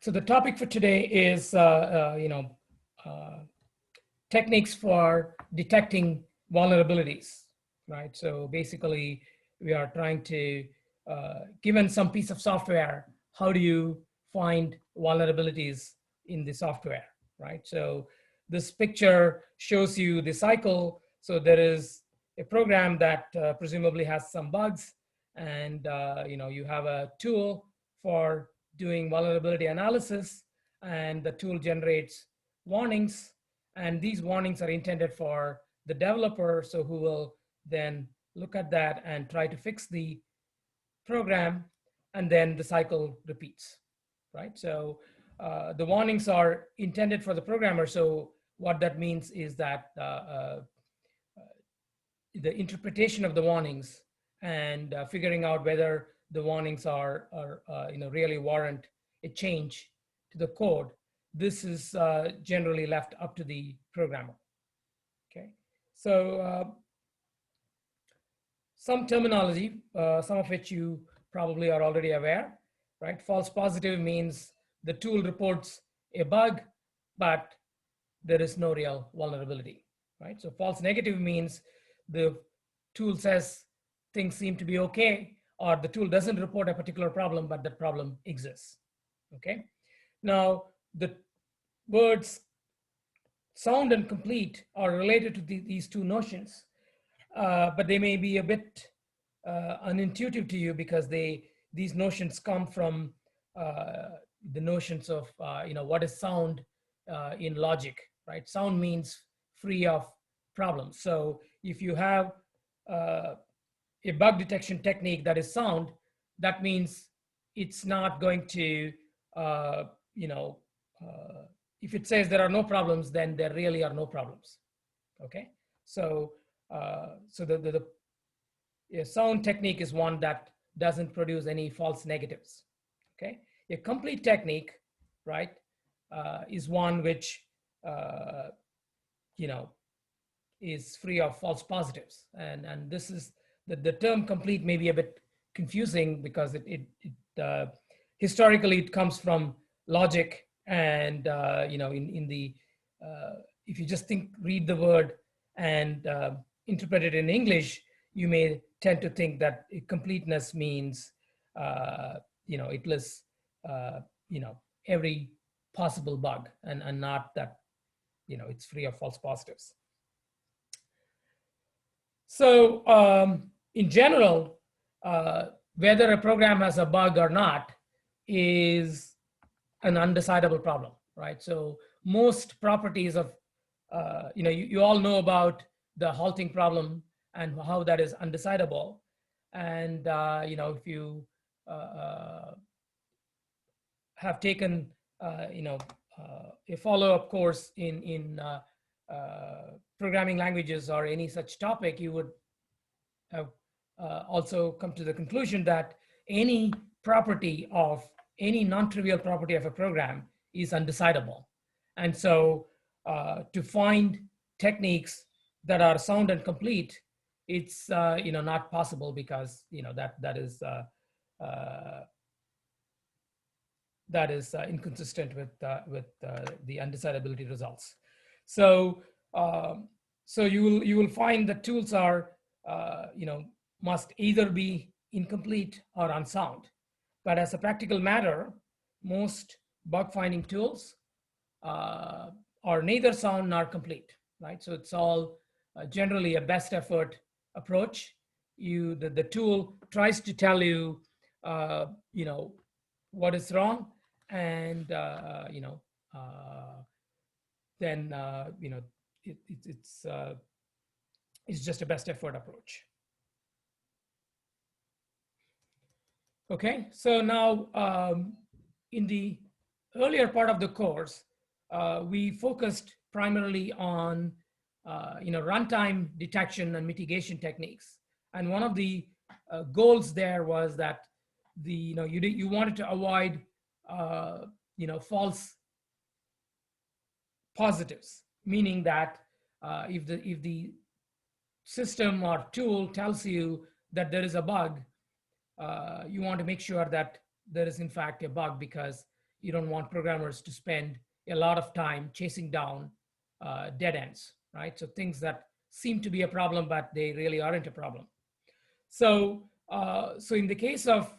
So the topic for today is, techniques for detecting vulnerabilities, right? So basically, we are trying to, given some piece of software, how do you find vulnerabilities in the software, right? So this picture shows you the cycle. So there is a program that presumably has some bugs, and you have a tool for doing vulnerability analysis, and the tool generates warnings, and these warnings are intended for the developer, so who will then look at that and try to fix the program, and then the cycle repeats, right? So the warnings are intended for the programmer. So what that means is that the interpretation of the warnings and figuring out whether the warnings are really warrant a change to the code. This is generally left up to the programmer. Okay, so some terminology, some of which you probably are already aware, right? False positive means the tool reports a bug, but there is no real vulnerability, right? So false negative means the tool says things seem to be okay, or the tool doesn't report a particular problem, but that problem exists, okay? Now, the words sound and complete are related to these two notions, but they may be a bit unintuitive to you because these notions come from the notions of what is sound in logic, right? Sound means free of problems. So if you have a bug detection technique that is sound, that means it's not going to, if it says there are no problems, then there really are no problems. Okay, so the sound technique is one that doesn't produce any false negatives. Okay, a complete technique, right, is one which is free of false positives, and this is the term complete may be a bit confusing because it historically it comes from logic, and in the if you just read the word and interpret it in English, you may tend to think that completeness means it lists every possible bug, and not that it's free of false positives. So in general, whether a program has a bug or not is an undecidable problem, right? So most properties of, you all know about the halting problem and how that is undecidable. And, if you have taken, a follow-up course in programming languages or any such topic, you would have also come to the conclusion that any property of any non-trivial property of a program is undecidable. And so to find techniques that are sound and complete, it's not possible because that is inconsistent with the undecidability results. So so you will find that tools are must either be incomplete or unsound. But as a practical matter, most bug finding tools are neither sound nor complete, right? So it's all generally a best effort approach. The tool tries to tell you what is wrong, and then it's just a best effort approach. Okay, so now in the earlier part of the course, we focused primarily on runtime detection and mitigation techniques, and one of the goals there was that you wanted to avoid false positives, meaning that if the system or tool tells you that there is a bug, you want to make sure that there is in fact a bug, because you don't want programmers to spend a lot of time chasing down dead ends, right? So things that seem to be a problem, but they really aren't a problem. So, so in the case of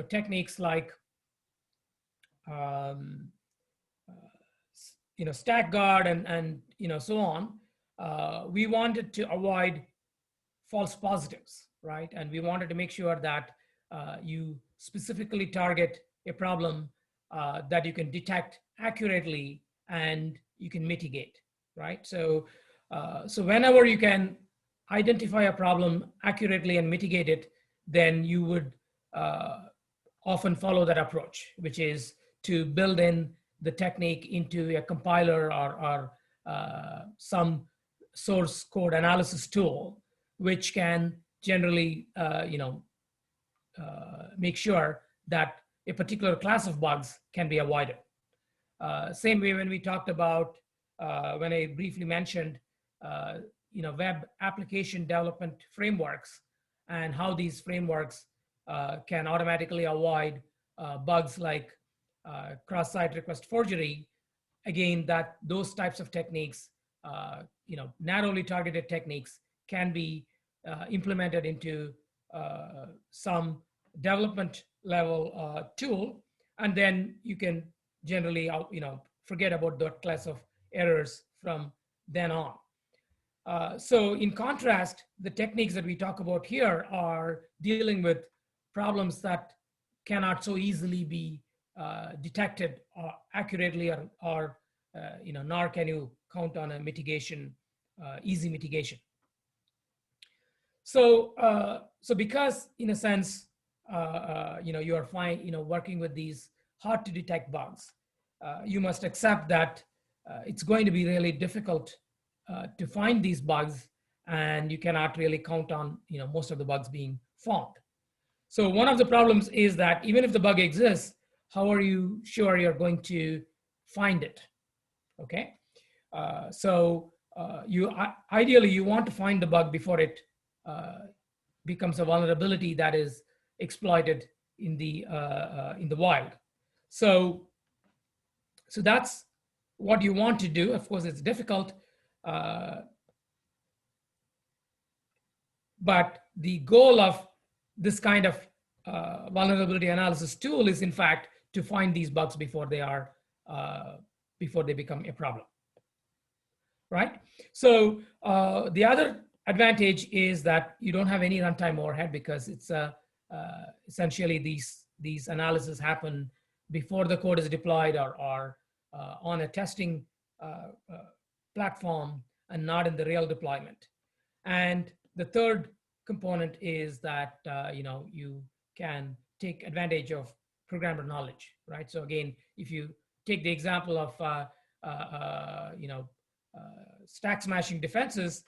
techniques like stack guard and so on, we wanted to avoid false positives, right? And we wanted to make sure that you specifically target a problem that you can detect accurately and you can mitigate, right? So, so whenever you can identify a problem accurately and mitigate it, then you would often follow that approach, which is to build in the technique into a compiler or some source code analysis tool, which can generally make sure that a particular class of bugs can be avoided. Same way when we talked about, when I briefly mentioned, web application development frameworks and how these frameworks can automatically avoid bugs like cross-site request forgery. Again, that those types of techniques, narrowly targeted techniques, can be implemented into some development level tool, and then you can generally forget about that class of errors from then on. So in contrast, the techniques that we talk about here are dealing with problems that cannot so easily be detected accurately, or nor can you count on a mitigation, easy mitigation. So, so because in a sense, you are fine, working with these hard to detect bugs, you must accept that it's going to be really difficult to find these bugs, and you cannot really count on most of the bugs being found. So one of the problems is that even if the bug exists, how are you sure you're going to find it? Okay, so ideally you want to find the bug before it becomes a vulnerability that is exploited in the wild. So that's what you want to do. Of course, it's difficult, but the goal of this kind of vulnerability analysis tool is, in fact, to find these bugs before they are before they become a problem, right? So the other advantage is that you don't have any runtime overhead, because it's essentially these analyses happen before the code is deployed, or on a testing platform, and not in the real deployment. And the third component is that you can take advantage of programmer knowledge, right? So again, if you take the example of stack smashing defenses,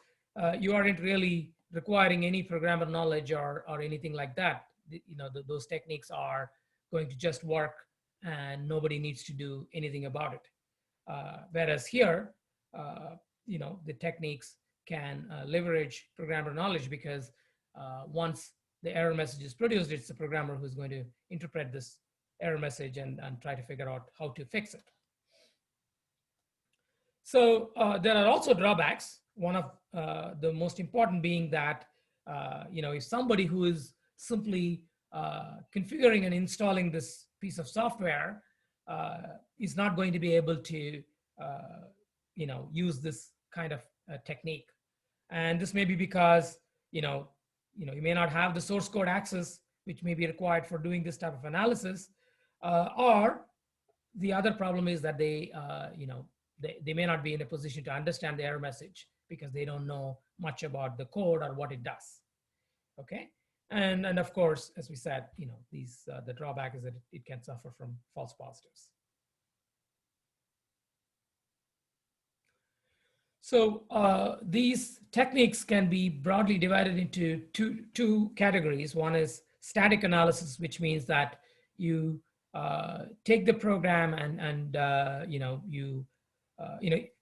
you aren't really requiring any programmer knowledge or anything like that. Those techniques are going to just work, and nobody needs to do anything about it. Whereas here, the techniques can leverage programmer knowledge, because once the error message is produced, it's the programmer who's going to interpret this error message and try to figure out how to fix it. So there are also drawbacks. One of the most important being that if somebody who is simply configuring and installing this piece of software is not going to be able to use this kind of technique. And this may be because you may not have the source code access, which may be required for doing this type of analysis, or the other problem is that they may not be in a position to understand the error message, because they don't know much about the code or what it does. Okay, and of course, as we said, the drawback is that it can suffer from false positives. So these techniques can be broadly divided into two categories. One is static analysis, which means that you take the program and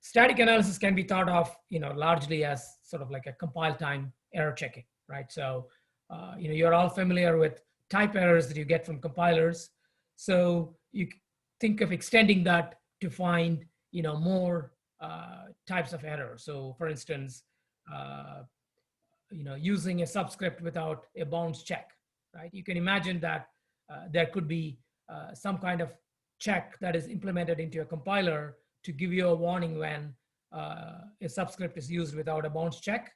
static analysis can be thought of largely as sort of like a compile time error checking, right? So you're all familiar with type errors that you get from compilers. So think of extending that to find, more types of errors. So for instance, using a subscript without a bounds check, right? You can imagine that there could be some kind of check that is implemented into a compiler to give you a warning when a subscript is used without a bounds check.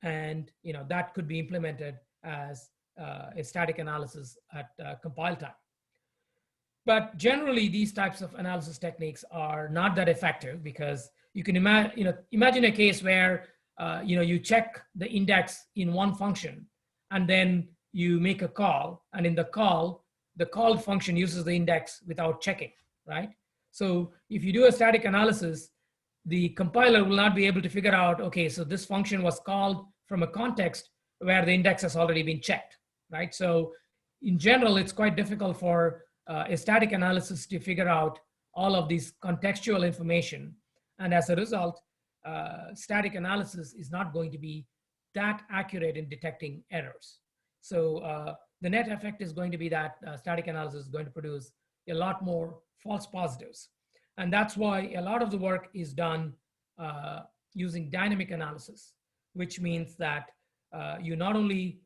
And that could be implemented as a static analysis at compile time. But generally, these types of analysis techniques are not that effective, because you can imagine a case where you check the index in one function, and then you make a call, and in the called function uses the index without checking, right? So if you do a static analysis, the compiler will not be able to figure out, okay, so this function was called from a context where the index has already been checked, right? So in general, it's quite difficult for a static analysis to figure out all of these contextual information. And as a result, static analysis is not going to be that accurate in detecting errors. So the net effect is going to be that static analysis is going to produce a lot more false positives. And that's why a lot of the work is done using dynamic analysis, which means that you not only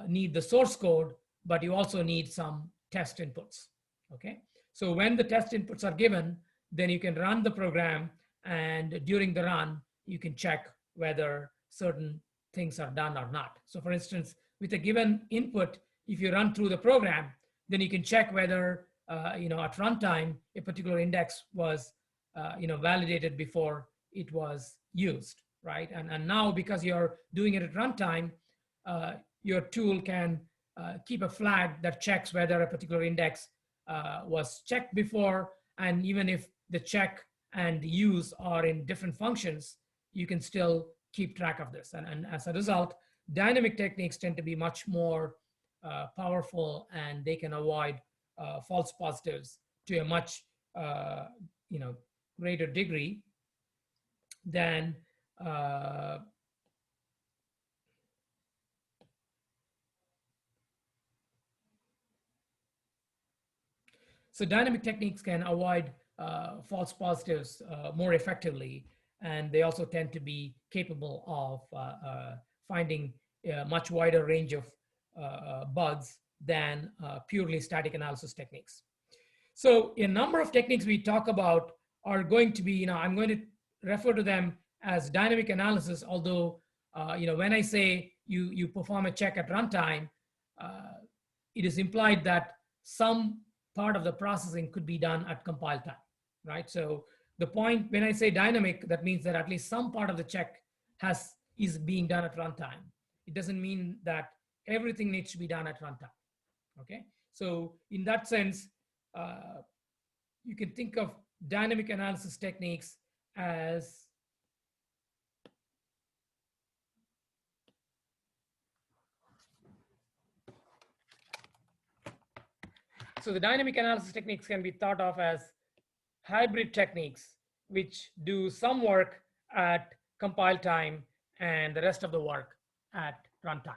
need the source code, but you also need some test inputs, okay? So when the test inputs are given, then you can run the program, and during the run, you can check whether certain things are done or not. So for instance, with a given input, if you run through the program, then you can check whether at runtime, a particular index was validated before it was used, right? And now, because you're doing it at runtime, your tool can keep a flag that checks whether a particular index was checked before, and even if the check and use are in different functions, you can still keep track of this. And as a result, dynamic techniques tend to be much more powerful, and they can avoid false positives to a much greater degree than so dynamic techniques can avoid false positives more effectively, and they also tend to be capable of finding a much wider range of bugs than purely static analysis techniques. So a number of techniques we talk about are going to be, I'm going to refer to them as dynamic analysis, although when I say you perform a check at runtime, it is implied that some part of the processing could be done at compile time, right? So the point, when I say dynamic, that means that at least some part of the check is being done at runtime. It doesn't mean that everything needs to be done at runtime, okay? So in that sense, you can think of dynamic analysis techniques as so the dynamic analysis techniques can be thought of as hybrid techniques, which do some work at compile time and the rest of the work at runtime.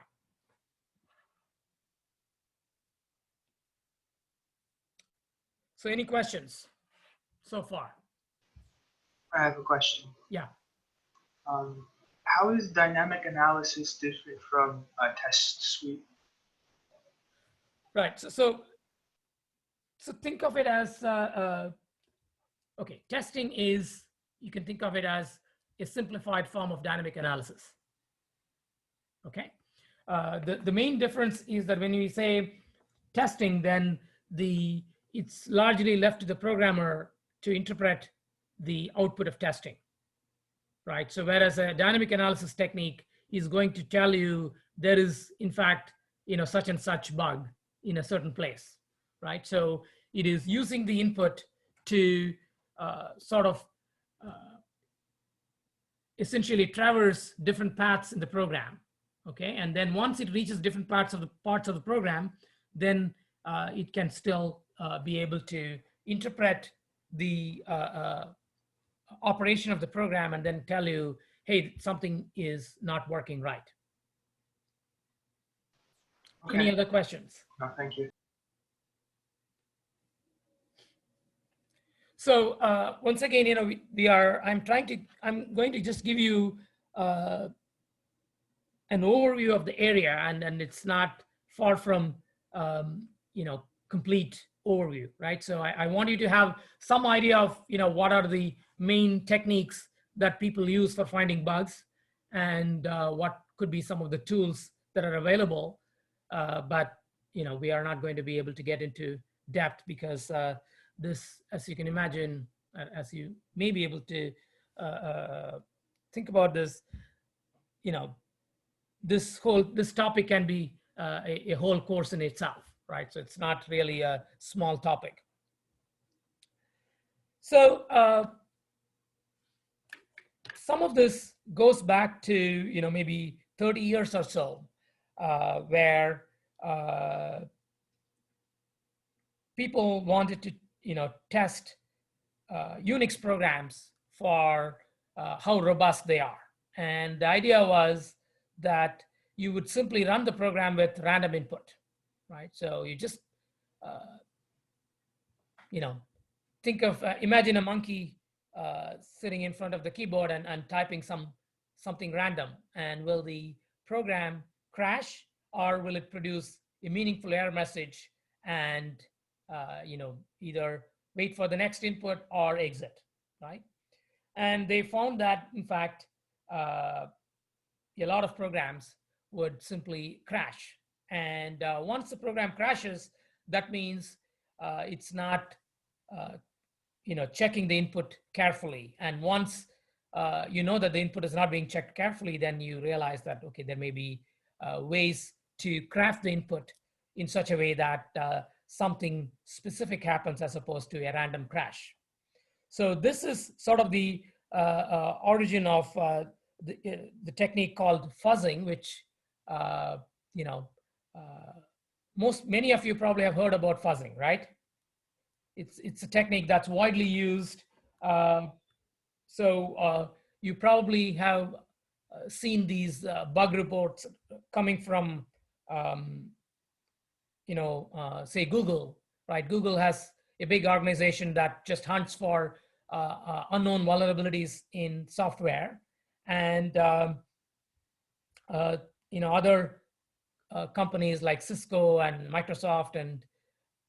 So any questions so far? I have a question. Yeah. How is dynamic analysis different from a test suite? Right. So think of it as, okay, testing is, you can think of it as a simplified form of dynamic analysis. Okay. The main difference is that when we say testing, then it's largely left to the programmer to interpret the output of testing, right? So whereas a dynamic analysis technique is going to tell you there is, in fact, such and such bug in a certain place, right? So it is using the input to essentially traverse different paths in the program, okay? And then once it reaches different parts of the program, then it can still be able to interpret the operation of the program and then tell you, hey, something is not working right. Okay. Any other questions? No, thank you. So once again, you know, I'm going to just give you uh, an overview of the area, and it's not far from, you know, complete overview, right? So I want you to have some idea of, you know, what are the main techniques that people use for finding bugs, and what could be some of the tools that are available. But, you know, we are not going to be able to get into depth because this, as you can imagine, as you may be able to think about this, you know, this topic can be a whole course in itself, right? So it's not really a small topic. So some of this goes back to, you know, maybe 30 years or so, where people wanted to, you know, test Unix programs for how robust they are. And the idea was that you would simply run the program with random input, right? So you just, you know, think of, imagine a monkey sitting in front of the keyboard and typing something random. And will the program crash, or will it produce a meaningful error message and, you know, either wait for the next input or exit, right? And they found that, in fact, a lot of programs would simply crash. And once the program crashes, that means it's not, you know, checking the input carefully. And once you know that the input is not being checked carefully, then you realize that, okay, there may be ways to craft the input in such a way that something specific happens as opposed to a random crash. So this is sort of the origin of the technique called fuzzing, which, you know, many of you probably have heard about fuzzing, right? It's a technique that's widely used. So you probably have seen these bug reports coming from, you know, say Google, right? Google has a big organization that just hunts for unknown vulnerabilities in software, and you know, other companies like Cisco and Microsoft and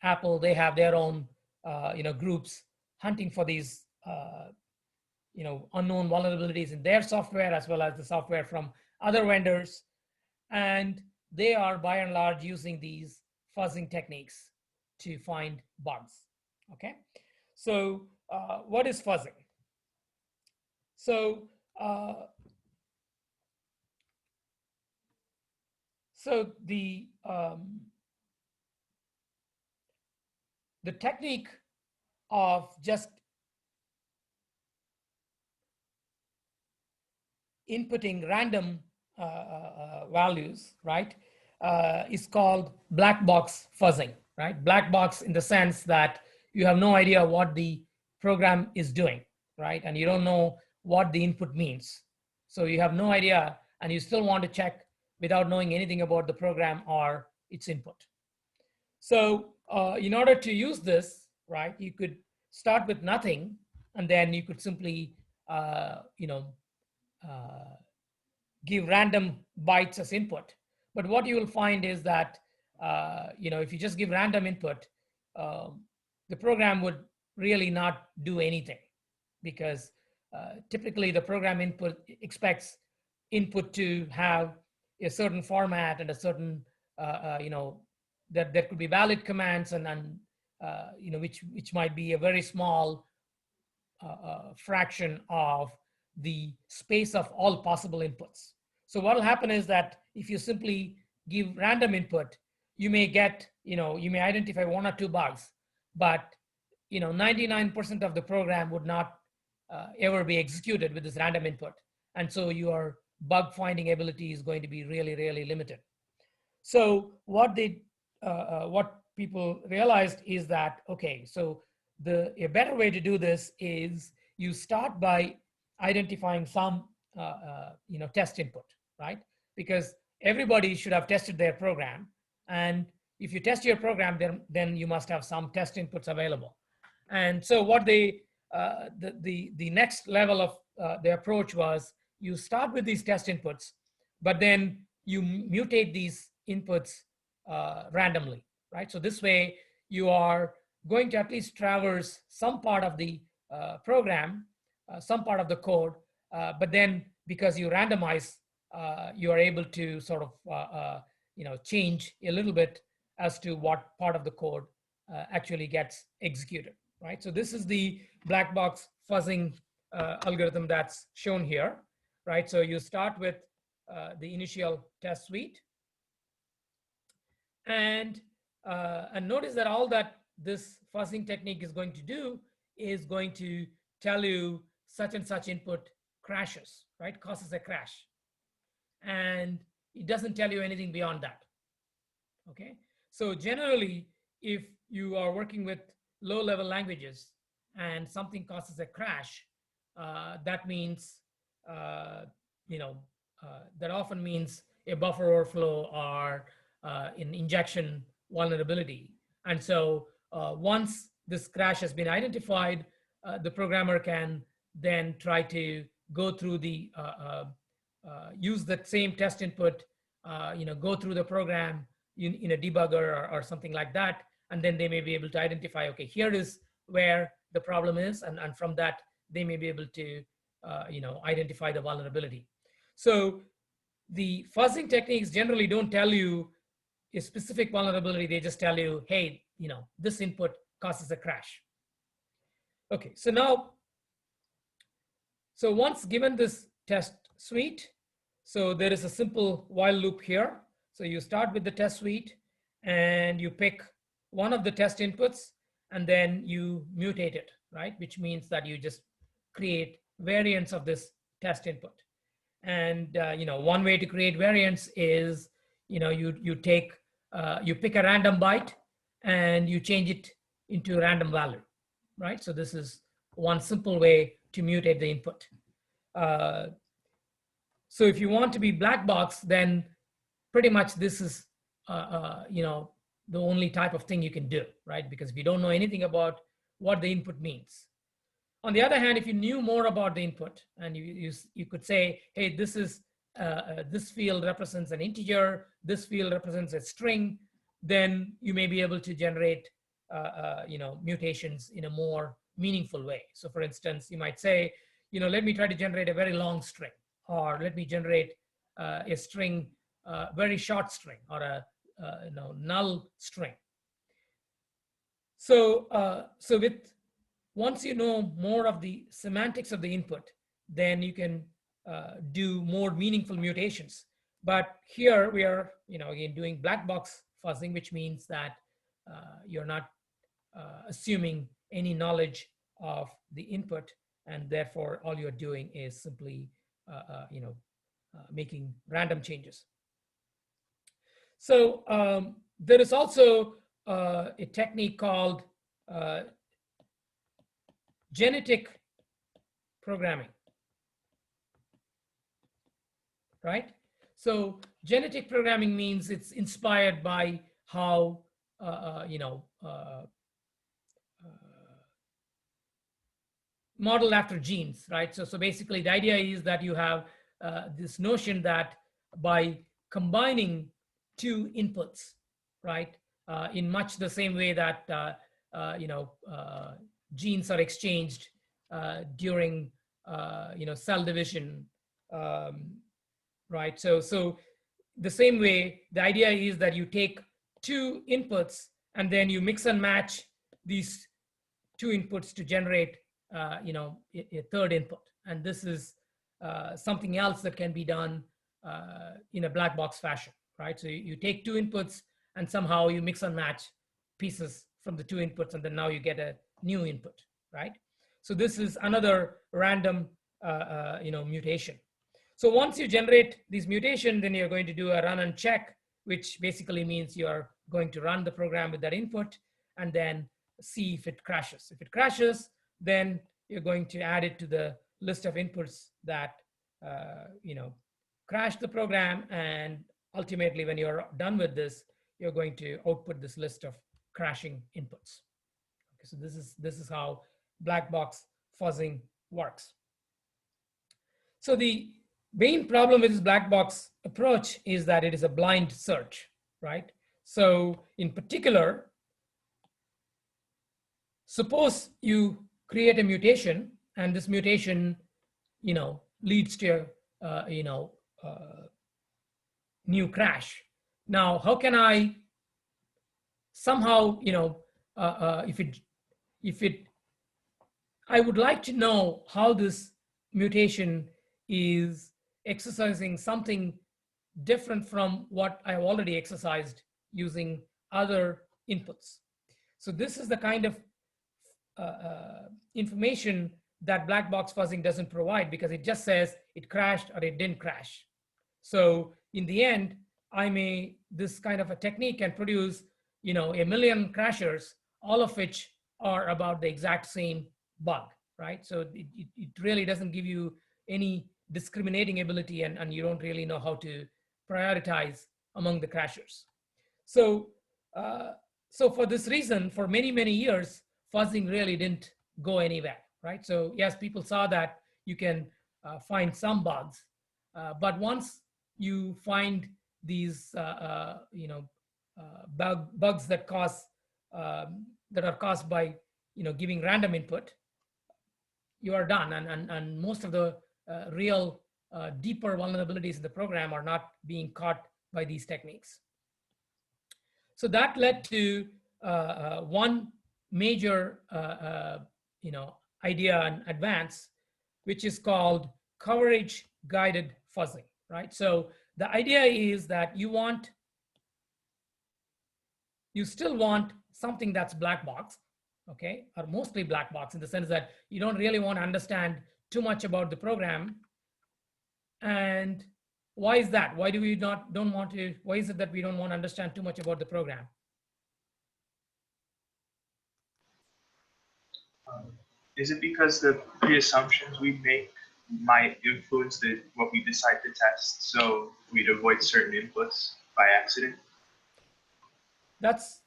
Apple, they have their own you know, groups hunting for these you know, unknown vulnerabilities in their software as well as the software from other vendors, and they are by and large using these fuzzing techniques to find bugs. Okay, so what is fuzzing? So the technique of just inputting random values, right, is called black box fuzzing, right? Black box in the sense that you have no idea what the program is doing, right? And you don't know what the input means. So you have no idea, and you still want to check without knowing anything about the program or its input. So in order to use this, right, you could start with nothing, and then you could simply, you know, give random bytes as input. But what you will find is that, you know, if you just give random input, the program would really not do anything, because typically the program input expects input to have a certain format and a certain, you know, that there could be valid commands and you know, which might be a very small fraction of the space of all possible inputs. So what will happen is that if you simply give random input, you may get, you know, you may identify one or two bugs, but, you know, 99% of the program would not ever be executed with this random input. And so your bug finding ability is going to be really, really limited. So what people realized is that, okay, so a better way to do this is you start by identifying some you know, test input, right? Because everybody should have tested their program, and if you test your program, then you must have some test inputs available. And so what the next level of the approach was, you start with these test inputs, but then you mutate these inputs randomly, right? So this way you are going to at least traverse some part of the program, some part of the code, but then because you randomize, you are able to sort of change a little bit as to what part of the code actually gets executed, right? So this is the black box fuzzing algorithm that's shown here, right? So you start with the initial test suite, and notice that all that this fuzzing technique is going to do is going to tell you such and such input crashes, right? Causes a crash, and it doesn't tell you anything beyond that. Okay, so generally, if you are working with low-level languages and something causes a crash, that means that often means a buffer overflow or an injection vulnerability. And so once this crash has been identified, the programmer can then try to go through the use that same test input, go through the program in a debugger or something like that, and then they may be able to identify, okay, here is where the problem is, and from that they may be able to identify the vulnerability. So the fuzzing techniques generally don't tell you a specific vulnerability, they just tell you, hey, this input causes a crash. Okay, so once given this test suite, so there is a simple while loop here. So you start with the test suite and you pick one of the test inputs and then you mutate it, right? Which means that you just create variants of this test input. And one way to create variants is you pick a random byte and you change it into a random value, right? So this is one simple way to mutate the input. So if you want to be black box, then pretty much this is the only type of thing you can do, right? Because if you don't know anything about what the input means. On the other hand, if you knew more about the input and you could say, hey, this field represents an integer, this field represents a string, then you may be able to generate mutations in a more meaningful way. So for instance, you might say, let me try to generate a very long string, or let me generate a string, very short string, or a null string. So once you know more of the semantics of the input, then you can do more meaningful mutations. But here we are, again, doing black box fuzzing, which means that you're not assuming any knowledge of the input, and therefore all you're doing is simply making random changes. So there is also a technique called genetic programming, right? So genetic programming means it's inspired by how modeled after genes, right? So basically the idea is that you have this notion that by combining two inputs, right, in much the same way that genes are exchanged during cell division, right? So the same way, the idea is that you take two inputs and then you mix and match these two inputs to generate a third input. And this is something else that can be done in a black box fashion, right? So you take two inputs and somehow you mix and match pieces from the two inputs, and then now you get a new input, right? So this is another random mutation. So once you generate these mutations, then you're going to do a run and check, which basically means you're going to run the program with that input and then see if it crashes. If it crashes, then you're going to add it to the list of inputs that crash the program, and ultimately when you're done with this, you're going to output this list of crashing inputs. So this is how black box fuzzing works. So the main problem with this black box approach is that it is a blind search, right? So in particular, suppose you create a mutation and this mutation, leads to new crash. Now, how can I somehow, I would like to know how this mutation is exercising something different from what I've already exercised using other inputs. So this is the kind of information that black box fuzzing doesn't provide, because it just says it crashed or it didn't crash. So in the end, this kind of a technique can produce, a million crashers, all of which are about the exact same bug, right? So it really doesn't give you any discriminating ability, and you don't really know how to prioritize among the crashers. So, so for this reason, for many, many years, fuzzing really didn't go anywhere, right? So yes, people saw that you can find some bugs, but once you find these, bugs that that are caused by, giving random input, you are done. And most of the real deeper vulnerabilities in the program are not being caught by these techniques. So that led to one major, idea and advance, which is called coverage guided fuzzing, right? So the idea is that you still want something that's black box, okay, or mostly black box, in the sense that you don't really want to understand too much about the program. And why is that? Why do we don't want to? Why is it that we don't want to understand too much about the program? Is it because the pre-assumptions we make might influence what we decide to test, so we'd avoid certain inputs by accident? That's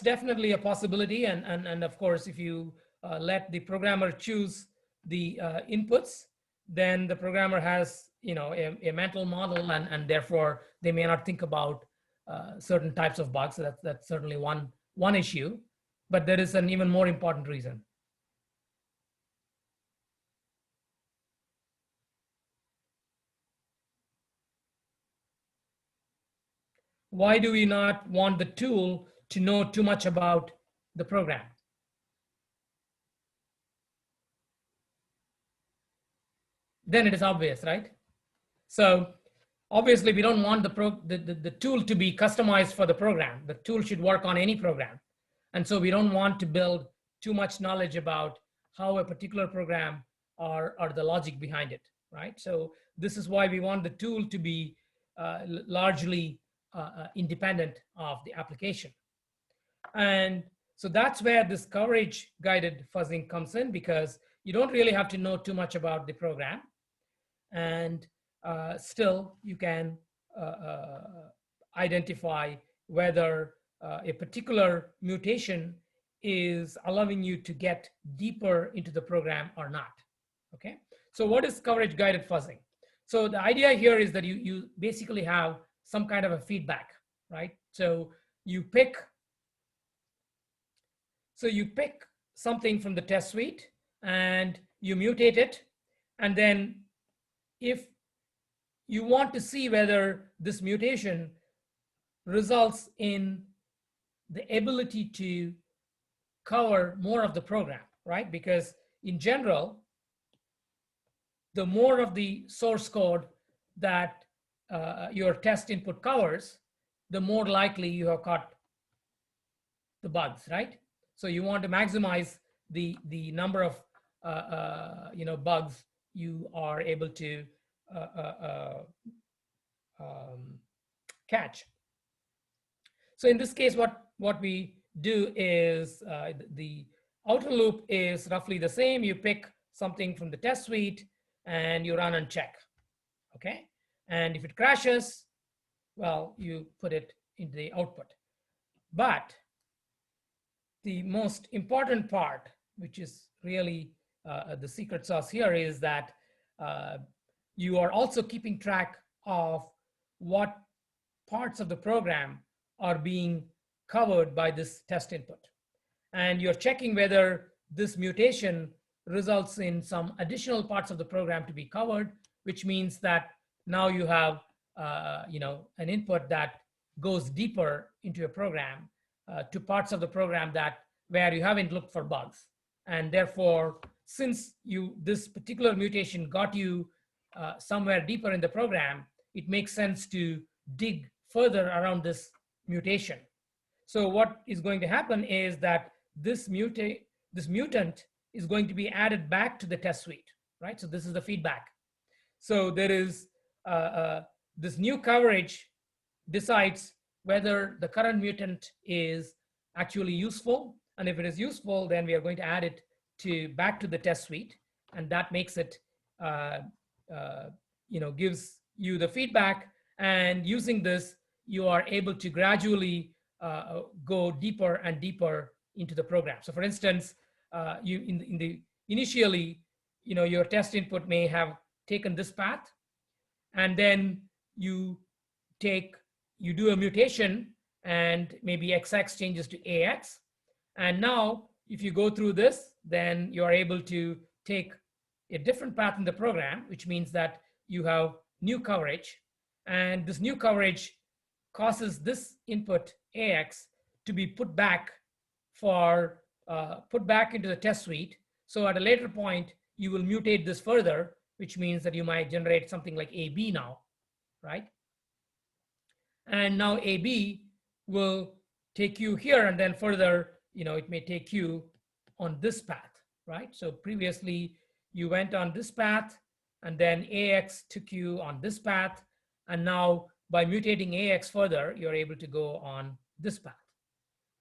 definitely a possibility, and of course, if you let the programmer choose the inputs, then the programmer has a mental model, and therefore they may not think about certain types of bugs. So that's certainly one issue, but there is an even more important reason. Why do we not want the tool to know too much about the program? Then it is obvious, right? So obviously we don't want the tool to be customized for the program. The tool should work on any program. And so we don't want to build too much knowledge about how a particular program or the logic behind it, right? So this is why we want the tool to be largely independent of the application. And so that's where this coverage guided fuzzing comes in, because you don't really have to know too much about the program, and still you can identify whether a particular mutation is allowing you to get deeper into the program or not. Okay, so what is coverage guided fuzzing? So the idea here is that you basically have some kind of a feedback, right? So you pick something from the test suite and you mutate it, and then if you want to see whether this mutation results in the ability to cover more of the program, right? Because in general, the more of the source code that your test input covers, the more likely you have caught the bugs, right? So you want to maximize the number of bugs you are able to catch. So in this case, what we do is the outer loop is roughly the same. You pick something from the test suite and you run and check, okay? And if it crashes, well, you put it into the output. But the most important part, which is really the secret sauce here, is that you are also keeping track of what parts of the program are being covered by this test input. And you're checking whether this mutation results in some additional parts of the program to be covered, which means that now you have an input that goes deeper into a program to parts of the program where you haven't looked for bugs. And therefore, since this particular mutation got you somewhere deeper in the program, it makes sense to dig further around this mutation. So what is going to happen is that this mutant is going to be added back to the test suite, right? So this is the feedback. So there is this new coverage decides whether the current mutant is actually useful. And if it is useful, then we are going to add it back to the test suite. And that makes it, gives you the feedback. And using this, you are able to gradually go deeper and deeper into the program. So for instance, initially, your test input may have taken this path, and then you do a mutation, and maybe XX changes to AX. And now, if you go through this, then you are able to take a different path in the program, which means that you have new coverage. And this new coverage causes this input AX to be put back into the test suite. So at a later point, you will mutate this further, which means that you might generate something like AB now, right? And now AB will take you here, and then further, it may take you on this path, right? So previously you went on this path, and then AX took you on this path. And now by mutating AX further, you're able to go on this path,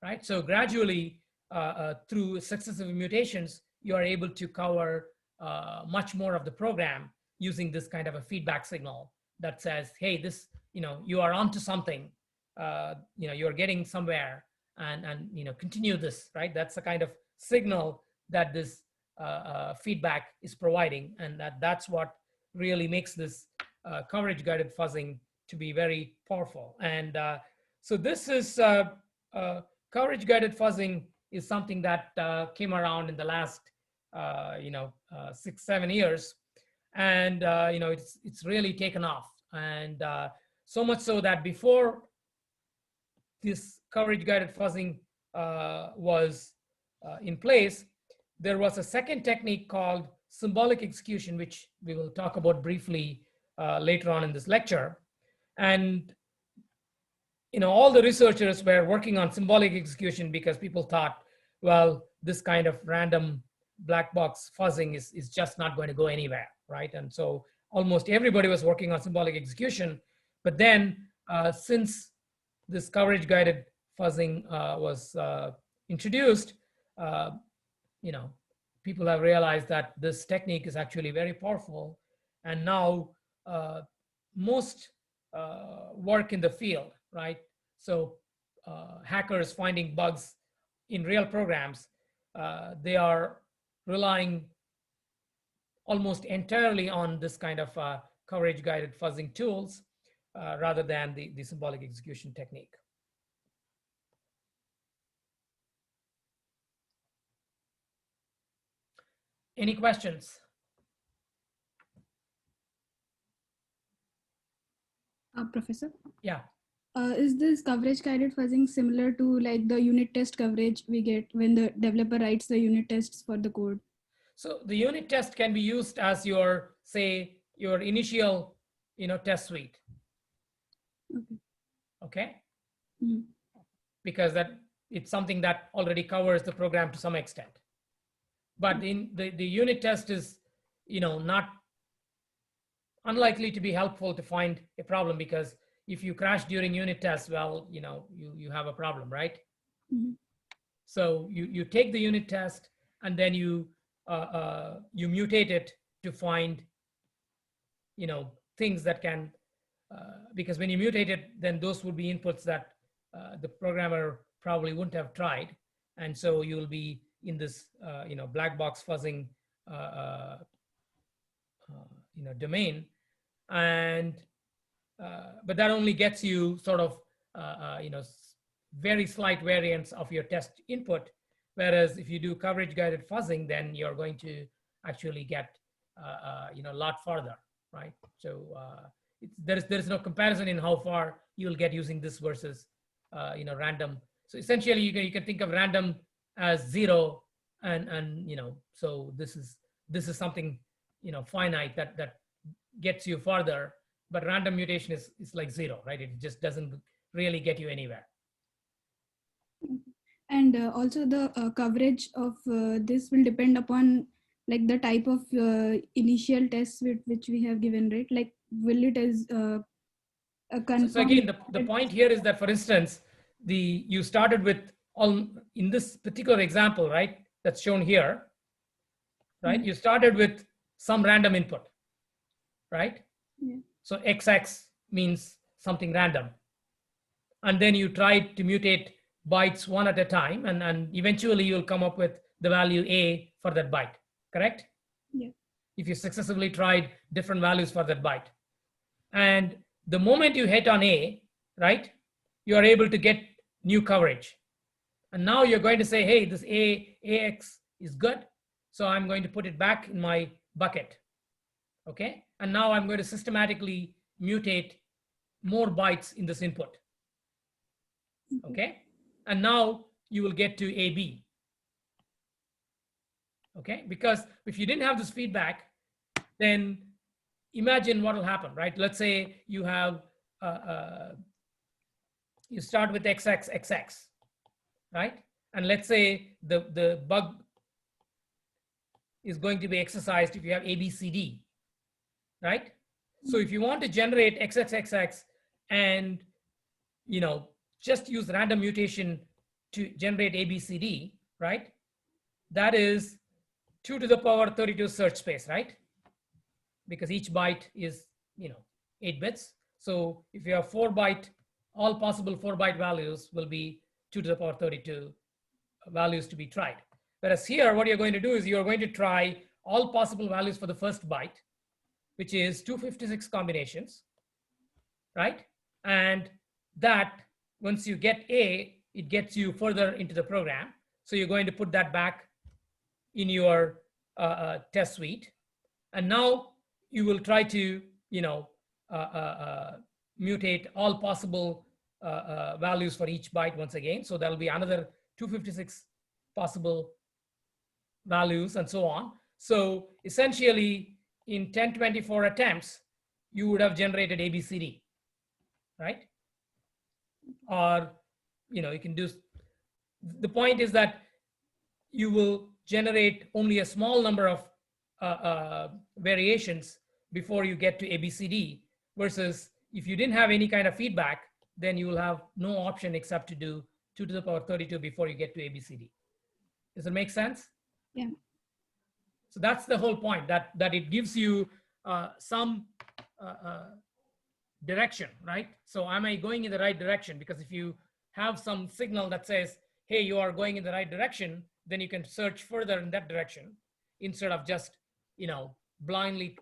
right? So gradually, through successive mutations, you are able to cover much more of the program using this kind of a feedback signal that says, hey, you are onto something, you're getting somewhere, and continue this, right? That's the kind of signal that this feedback is providing, and that's what really makes this coverage guided fuzzing to be very powerful. And so this is coverage guided fuzzing is something that came around in the last 6-7 years, and it's really taken off. And so much so that before this coverage guided fuzzing was in place, there was a second technique called symbolic execution, which we will talk about briefly later on in this lecture. And all the researchers were working on symbolic execution because people thought, well, this kind of random black box fuzzing is just not going to go anywhere, right? And so almost everybody was working on symbolic execution. But then since this coverage guided fuzzing was introduced, people have realized that this technique is actually very powerful. And now most work in the field, right? So hackers finding bugs in real programs, they are relying almost entirely on this kind of coverage guided fuzzing tools rather than the symbolic execution technique. Any questions? Professor? Yeah. Is this coverage guided fuzzing similar to like the unit test coverage we get when the developer writes the unit tests for the code? So the unit test can be used as your, say, your initial, test suite. Okay. Mm-hmm. Because it's something that already covers the program to some extent. But in the unit test is, not unlikely to be helpful to find a problem, because if you crash during unit tests, well, you have a problem, right? Mm-hmm. So you take the unit test, and then you mutate it to find, things that can, because when you mutate it, then those would be inputs that the programmer probably wouldn't have tried. And so you will be in this, black box fuzzing, domain. And, but that only gets you sort of, very slight variance of your test input. Whereas if you do coverage guided fuzzing, then you're going to actually get, a lot farther, right? So there's no comparison in how far you'll get using this versus, random. So essentially you can think of random as 0 and so this is something, finite that gets you farther, but random mutation is like 0, right? It just doesn't really get you anywhere. And also the coverage of this will depend upon like the type of initial tests which we have given, right? Like will it as a so again, the point here is that, for instance, you started with in this particular example, right? That's shown here, right? You started with some random input, right? Yeah. So XX means something random. And then you tried to mutate bytes one at a time, and eventually you'll come up with the value A for that byte, correct? Yeah. If you successively tried different values for that byte. And the moment you hit on A, right, you are able to get new coverage. And now you're going to say, hey, this AX is good. So I'm going to put it back in my bucket. Okay. And now I'm going to systematically mutate more bytes in this input. Okay. And now you will get to AB. Okay. Because if you didn't have this feedback, then imagine what will happen, right? Let's say you have, you start with XXXX, right? And let's say the bug is going to be exercised if you have ABCD, right? So if you want to generate XXXX and, just use random mutation to generate ABCD, right? That is 2 to the power 32 search space, right? Because each byte is, 8 bits. So if you have 4 byte, all possible 4 byte values will be 2 to the power 32 values to be tried. Whereas here, what you're going to do is you're going to try all possible values for the first byte, which is 256 combinations, right? And that, once you get A, it gets you further into the program. So you're going to put that back in your test suite. And now you will try to, mutate all possible values for each byte once again. So there'll be another 256 possible values and so on. So essentially in 1024 attempts, you would have generated ABCD, right? Or, you can do, the point is that you will generate only a small number of variations before you get to ABCD, versus if you didn't have any kind of feedback, then you will have no option except to do 2 to the power 32 before you get to ABCD. Does it make sense? Yeah. So that's the whole point, that it gives you some direction, right? So am I going in the right direction? Because if you have some signal that says, hey, you are going in the right direction, then you can search further in that direction instead of just, blindly,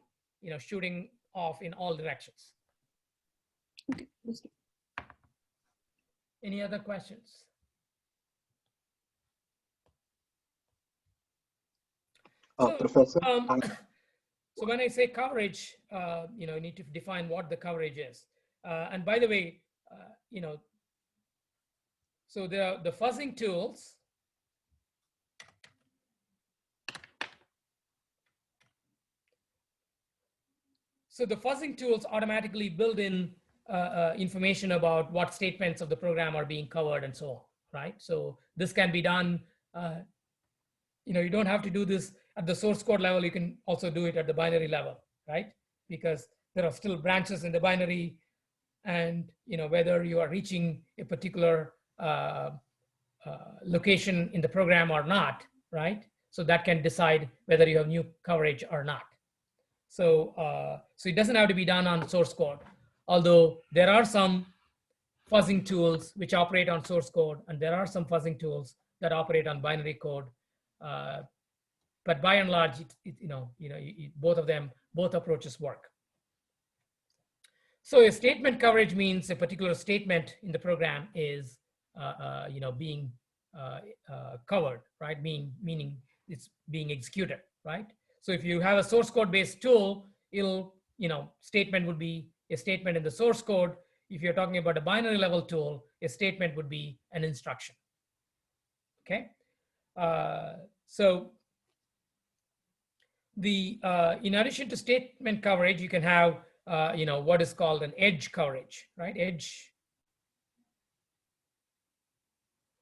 shooting off in all directions. Okay. Any other questions? Professor? So when I say coverage, you need to define what the coverage is. And by the way, so the fuzzing tools, so the fuzzing tools automatically build in information about what statements of the program are being covered and so on, right? So this can be done, you don't have to do this at the source code level. You can also do it at the binary level, right? Because there are still branches in the binary, and whether you are reaching a particular location in the program or not, right? So that can decide whether you have new coverage or not. So, so it doesn't have to be done on source code, although there are some fuzzing tools which operate on source code, and there are some fuzzing tools that operate on binary code. But by and large, both of them, both approaches work. So a statement coverage means a particular statement in the program is being covered, right? Meaning it's being executed, right? So if you have a source code based tool, it'll, statement would be a statement in the source code. If you're talking about a binary level tool, a statement would be an instruction. Okay. So the in addition to statement coverage, you can have what is called an edge coverage, right? Edge.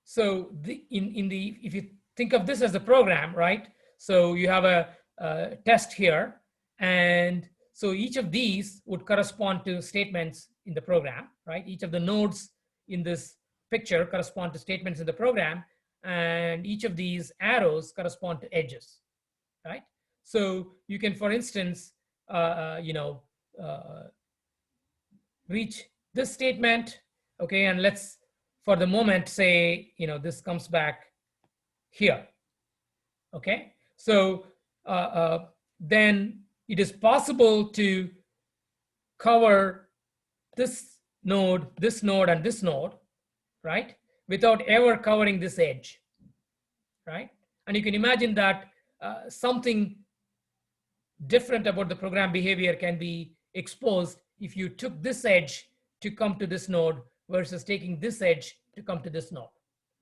So if you think of this as a program, right? So you have a test here, and so each of these would correspond to statements in the program, right? Each of the nodes in this picture correspond to statements in the program, and each of these arrows correspond to edges, right? So you can, for instance, reach this statement, okay, and let's, for the moment, say, this comes back here, okay? So then it is possible to cover this node, and this node, right, without ever covering this edge, right? And you can imagine that something different about the program behavior can be exposed if you took this edge to come to this node versus taking this edge to come to this node,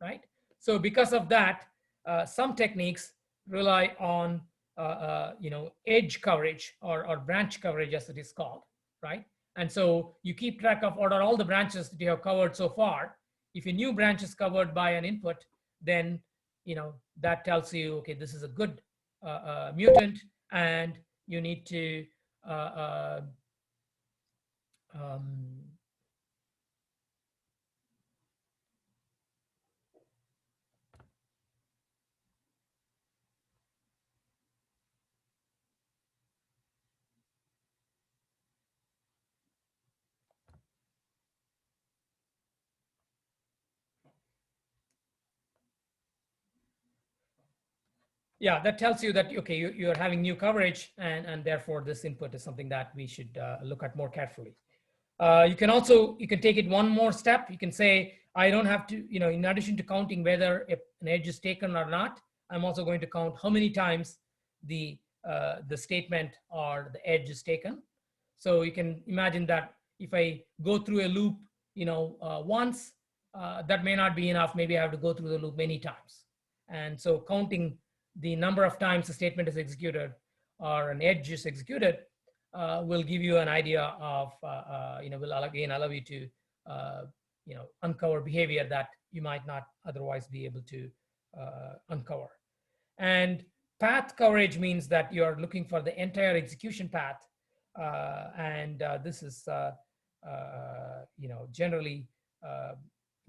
right? So because of that, some techniques rely on edge coverage or branch coverage, as it is called, right? And so you keep track of what are all the branches that you have covered so far. If a new branch is covered by an input, then that tells you, okay, this is a good mutant, and you need to yeah, that tells you that, okay, you're having new coverage, and therefore this input is something that we should look at more carefully. You can take it one more step. You can say, I don't have to, in addition to counting whether an edge is taken or not, I'm also going to count how many times the statement or the edge is taken. So you can imagine that if I go through a loop, once, that may not be enough. Maybe I have to go through the loop many times. And so counting the number of times a statement is executed or an edge is executed will give you an idea of, will again allow you to, uncover behavior that you might not otherwise be able to uncover. And path coverage means that you're looking for the entire execution path. This is, generally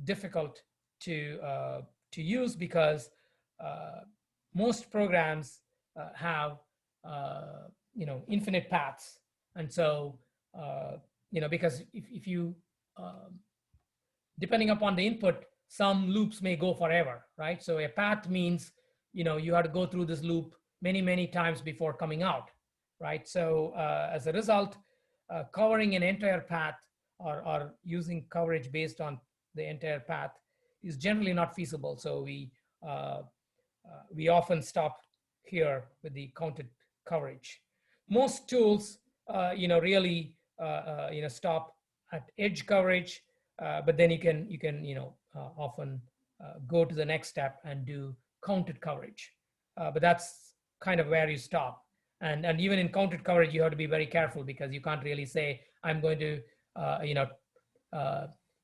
difficult to use because most programs have infinite paths, and so because if you depending upon the input, some loops may go forever, right? So a path means you have to go through this loop many times before coming out, right? So as a result, covering an entire path or using coverage based on the entire path is generally not feasible. So we often stop here with the counted coverage. Most tools, really, stop at edge coverage, but then you can often go to the next step and do counted coverage. But that's kind of where you stop. And even in counted coverage, you have to be very careful because you can't really say, I'm going to,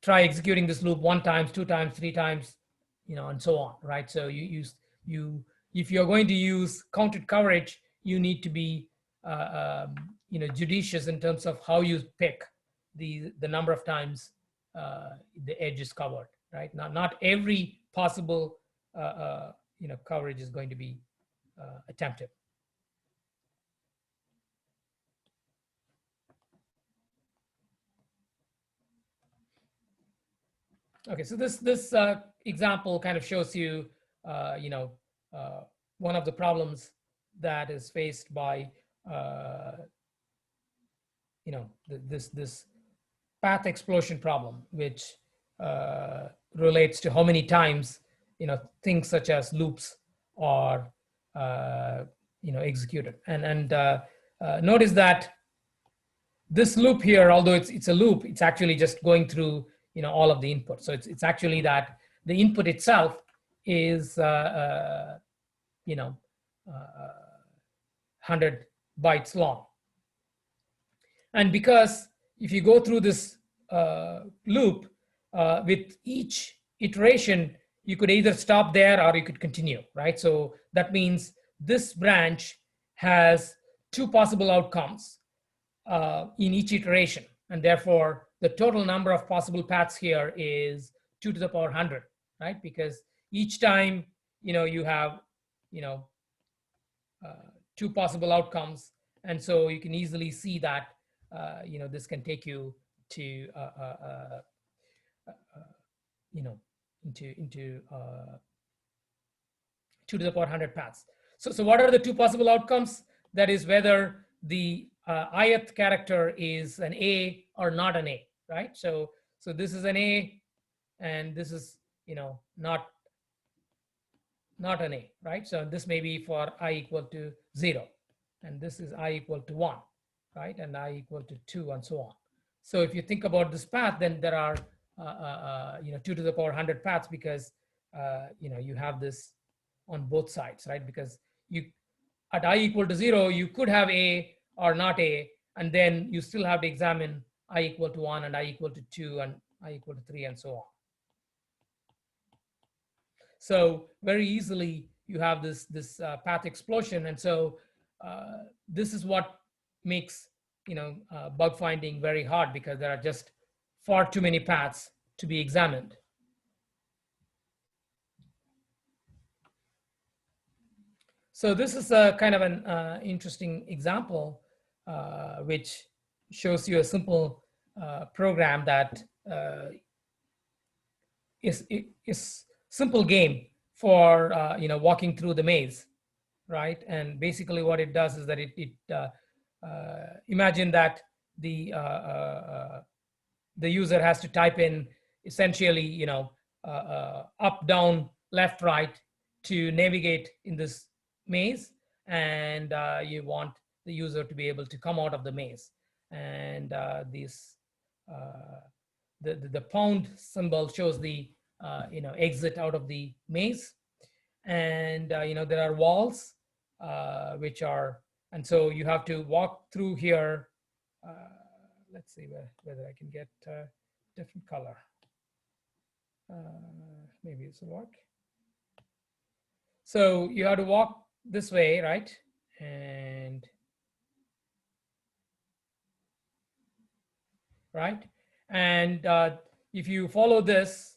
try executing this loop 1 time, 2 times, 3 times, and so on, right? So if you're going to use counted coverage, you need to be, judicious in terms of how you pick the number of times the edge is covered, right? Not every possible, coverage is going to be attempted. Okay, so this example kind of shows you you know, one of the problems that is faced by, you know, this path explosion problem, which relates to how many times, you know, things such as loops are, you know, executed. And notice that this loop here, although it's a loop, it's actually just going through, you know, all of the input. So it's actually that the input itself is, you know, 100 bytes long. And because if you go through this loop, with each iteration, you could either stop there or you could continue, right? So that means this branch has two possible outcomes in each iteration. And therefore, the total number of possible paths here is 2 to the power 100, right? Because each time, you know, you have, you know, two possible outcomes. And so you can easily see that, you know, this can take you to, you know, into 2 to the power 100 paths. So what are the two possible outcomes? That is whether the ith character is an A or not an A, right? So this is an A, and this is, you know, not an A, right? So this may be for I equal to 0, and this is I equal to 1, right? And I equal to 2, and so on. So if you think about this path, then there are, you know, 2 to the power 100 paths, because, you know, you have this on both sides, right? Because you, at I equal to 0, you could have A or not A, and then you still have to examine I equal to 1 and I equal to 2 and I equal to 3 and so on. So very easily you have this path explosion, and so this is what makes, you know, bug finding very hard, because there are just far too many paths to be examined. So this is a kind of an interesting example, which shows you a simple program that is simple game for, you know, walking through the maze, right? And basically what it does is that it imagine that the user has to type in essentially, you know, up, down, left, right to navigate in this maze, and you want the user to be able to come out of the maze. And the pound symbol shows the you know, exit out of the maze. And you know, there are walls which are, and so you have to walk through here. Let's see whether I can get a different color. Maybe this will work. So you have to walk this way, right? And right, and if you follow this,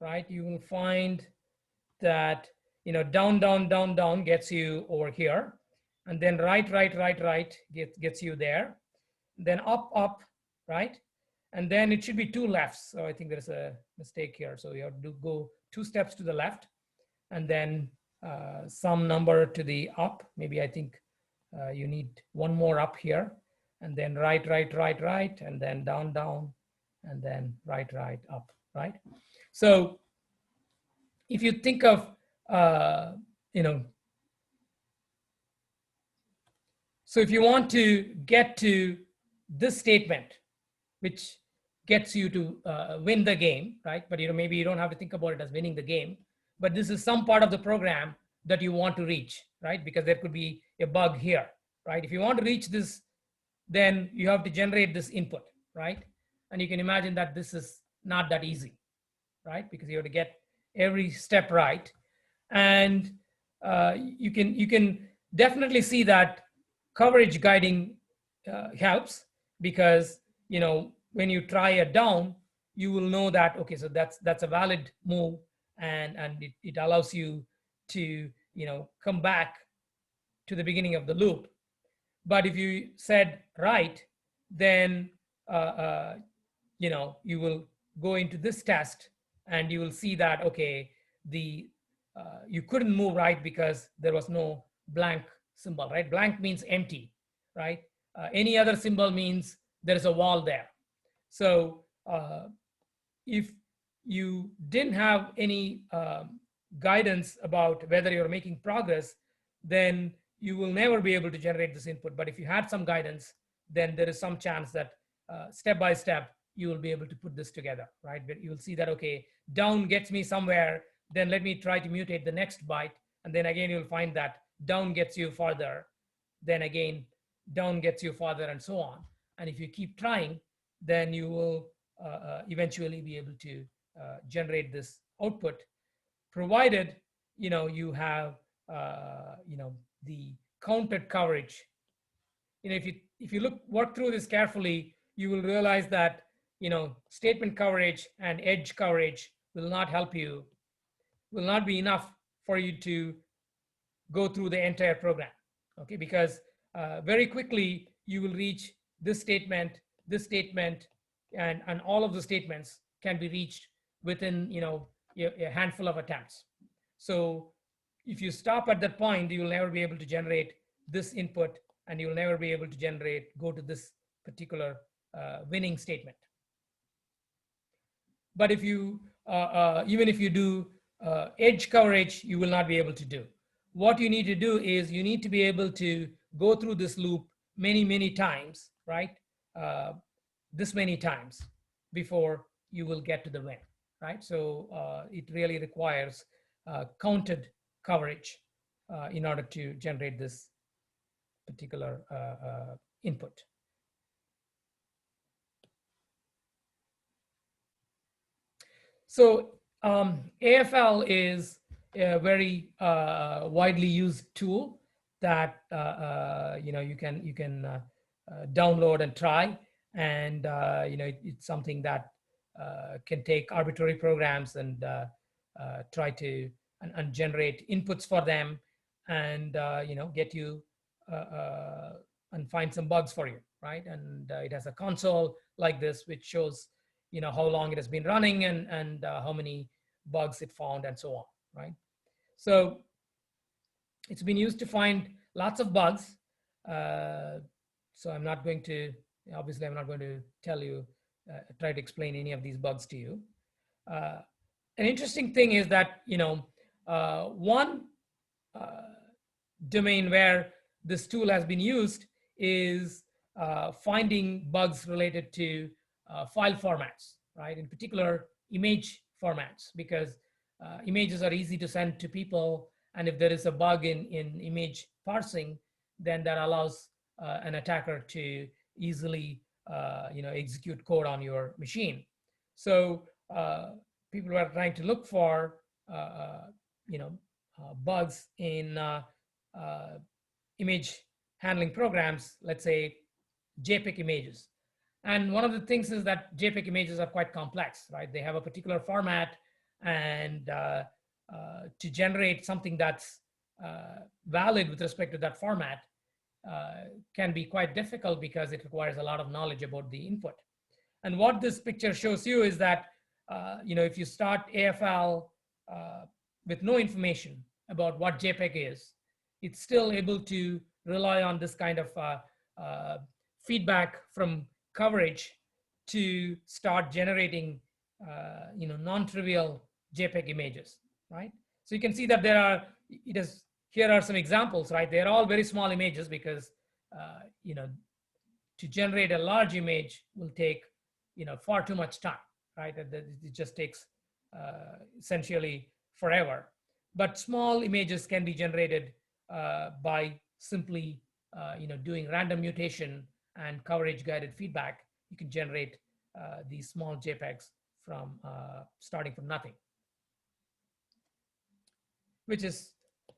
right, you will find that, you know, down, down, down, down gets you over here, and then right, right, right, right gets you there, then up, up, right, and then it should be 2 lefts. So I think there's a mistake here. So you have to go 2 steps to the left, and then some number to the up. Maybe I think you need 1 more up here, and then right, right, right, right, and then down, down, and then right, right, up, right? So if you think of, you know, so if you want to get to this statement, which gets you to win the game, right? But, you know, maybe you don't have to think about it as winning the game, but this is some part of the program that you want to reach, right? Because there could be a bug here, right? If you want to reach this, then you have to generate this input, right? And you can imagine that this is not that easy, right? Because you have to get every step right. And you can definitely see that coverage guiding helps, because, you know, when you try it down, you will know that, okay, so that's a valid move, and it allows you to, you know, come back to the beginning of the loop. But if you said right, then you know, you will go into this test, and you will see that, okay, the you couldn't move right because there was no blank symbol, right? Blank means empty, right? Any other symbol means there is a wall there. So if you didn't have any guidance about whether you're making progress, then you will never be able to generate this input. But if you had some guidance, then there is some chance that step by step, you will be able to put this together, right? But you will see that, okay, down gets me somewhere, then let me try to mutate the next byte. And then again, you'll find that down gets you farther, then again, down gets you farther, and so on. And if you keep trying, then you will eventually be able to generate this output, provided you have the counted coverage. If you work through this carefully, you will realize that statement coverage and edge coverage will not help you, will not be enough for you to go through the entire program. Okay, because very quickly you will reach this statement, and all of the statements can be reached within a handful of attempts. So if you stop at that point, you will never be able to generate this input, and you will never be able to go to this particular winning statement. But if you even if you do edge coverage, you will not be able to do. What you need to do is you need to be able to go through this loop many times, right? This many times before you will get to the win, right? So it really requires counted coverage in order to generate this particular input. So AFL is a very widely used tool that you can download and try, and it's something that can take arbitrary programs and try to and generate inputs for them, and get you and find some bugs for you, right? And it has a console like this which shows how long it has been running and how many bugs it found and so on, right? So it's been used to find lots of bugs. So I'm not going to, obviously I'm not going to try to explain any of these bugs to you. An interesting thing is that, one domain where this tool has been used is finding bugs related to file formats, right? In particular, image formats, because images are easy to send to people. And if there is a bug in image parsing, then that allows an attacker to easily execute code on your machine. So people were trying to look for bugs in image handling programs, let's say JPEG images. And one of the things is that JPEG images are quite complex, right? They have a particular format, and to generate something that's valid with respect to that format can be quite difficult because it requires a lot of knowledge about the input. And what this picture shows you is that if you start AFL with no information about what JPEG is, it's still able to rely on this kind of feedback from coverage to start generating non-trivial JPEG images, right? So you can see that here are some examples, right? They're all very small images because to generate a large image will take far too much time, right? It just takes essentially forever. But small images can be generated by simply doing random mutation and coverage guided feedback. You can generate these small JPEGs from starting from nothing, which is,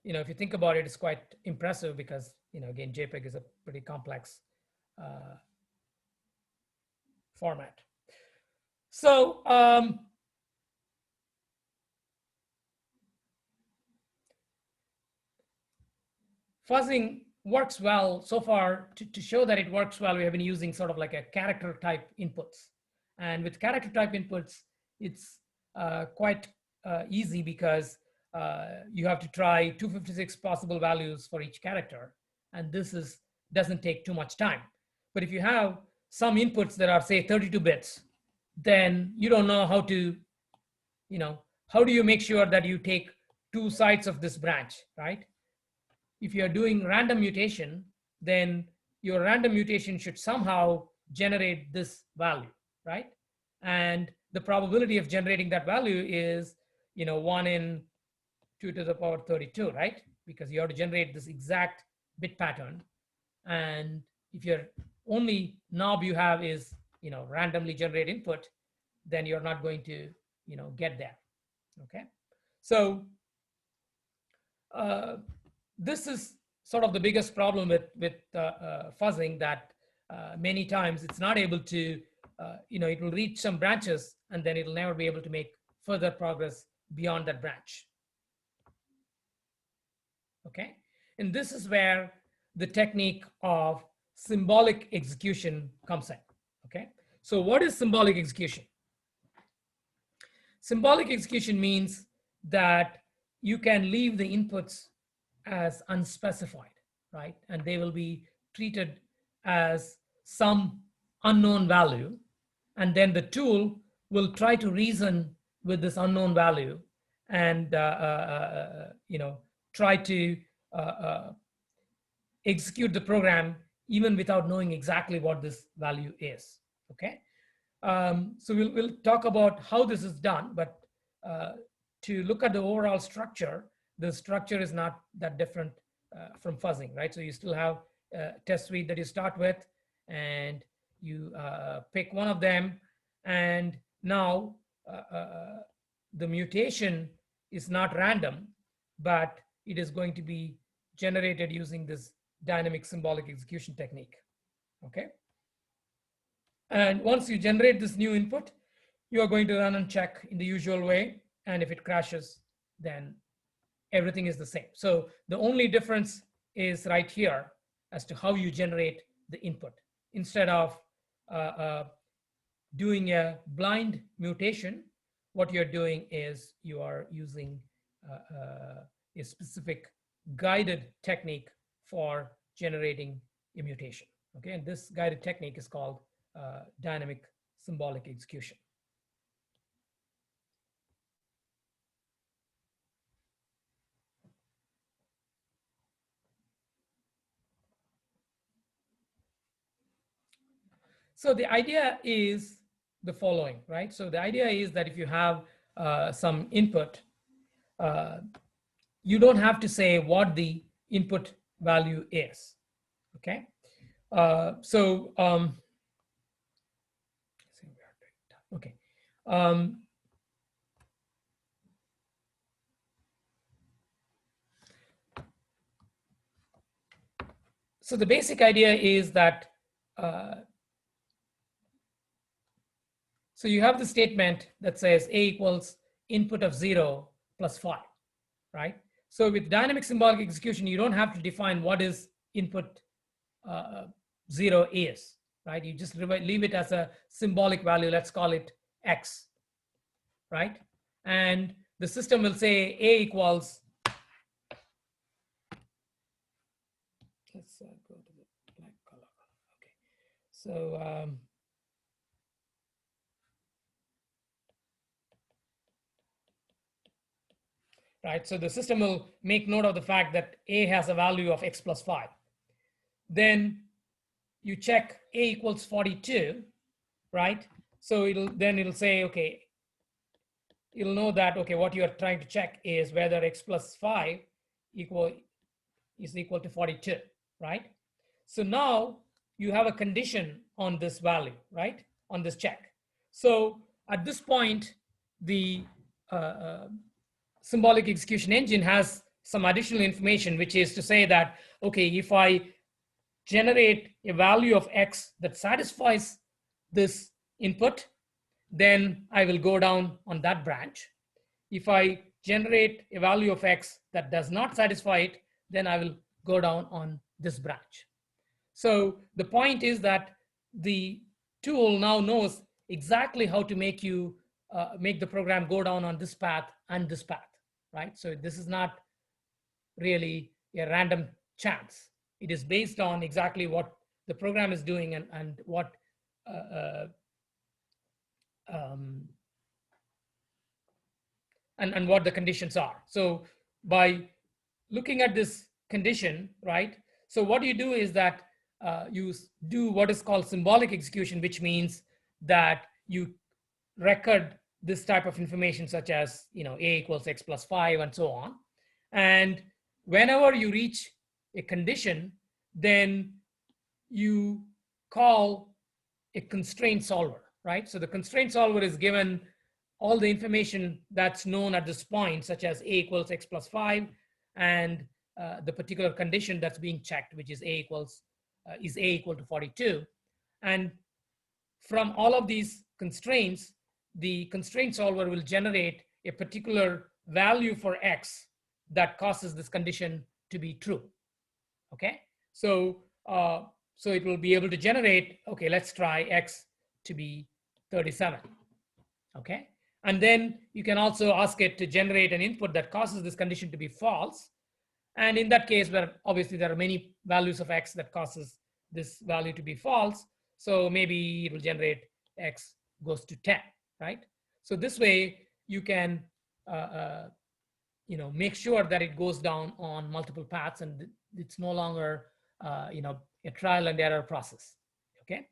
if you think about it, it's quite impressive because, again, JPEG is a pretty complex format. So fuzzing works well so far. To show that it works well, we have been using sort of like a character type inputs. And with character type inputs, it's quite easy because you have to try 256 possible values for each character. And this doesn't take too much time. But if you have some inputs that are, say, 32 bits, then you don't know how to, how do you make sure that you take two sides of this branch, right? If you're doing random mutation, then your random mutation should somehow generate this value, right? And the probability of generating that value is, 1 in 2 to the power 32, right? Because you have to generate this exact bit pattern. And if your only knob you have is, randomly generate input, then you're not going to, get there, okay? So this is sort of the biggest problem with fuzzing, that many times it's not able to, it will reach some branches and then it'll never be able to make further progress beyond that branch. Okay, and this is where the technique of symbolic execution comes in. Okay, so what is symbolic execution? Symbolic execution means that you can leave the inputs as unspecified, right? And they will be treated as some unknown value. And then the tool will try to reason with this unknown value and, try to execute the program even without knowing exactly what this value is, okay? So we'll talk about how this is done, but to look at the overall structure, the structure is not that different from fuzzing, right? So you still have a test suite that you start with, and you pick one of them, and now the mutation is not random, but it is going to be generated using this dynamic symbolic execution technique, okay? And once you generate this new input, you are going to run and check in the usual way. And if it crashes, then everything is the same. So the only difference is right here as to how you generate the input. Instead of doing a blind mutation, what you're doing is you are using a specific guided technique for generating a mutation. Okay, and this guided technique is called dynamic symbolic execution. So the idea is the following, right? So the idea is that if you have some input, you don't have to say what the input value is, okay? Okay. So the basic idea is that, so you have the statement that says A equals input of 0 plus 5, right? So with dynamic symbolic execution, you don't have to define what is input 0 is, right? You just leave it as a symbolic value. Let's call it X, right? And the system will say A equals, let's go to the black color. Okay, so right, so the system will make note of the fact that A has a value of X plus 5. Then you check A equals 42, right? So it'll say, okay, it'll know that, okay, what you are trying to check is whether X plus 5 is equal to 42, right? So now you have a condition on this value, right? On this check. So at this point, the symbolic execution engine has some additional information, which is to say that, okay, if I generate a value of X that satisfies this input, then I will go down on that branch. If I generate a value of X that does not satisfy it, then I will go down on this branch. So the point is that the tool now knows exactly how to make the program go down on this path and this path, right? So this is not really a random chance. It is based on exactly what the program is doing and what and what the conditions are. So by looking at this condition, right? So what you do is that you do what is called symbolic execution, which means that you record this type of information such as, a equals x plus 5 and so on. And whenever you reach a condition, then you call a constraint solver, right? So the constraint solver is given all the information that's known at this point, such as a equals x plus 5 and the particular condition that's being checked, which is a equal to 42. And from all of these constraints, the constraint solver will generate a particular value for x that causes this condition to be true. Okay, so so it will be able to generate, okay, let's try x to be 37. Okay, and then you can also ask it to generate an input that causes this condition to be false. And in that case, where obviously there are many values of x that causes this value to be false, so maybe it will generate x goes to 10, right? So this way you can make sure that it goes down on multiple paths and it's no longer a trial and error process. Okay,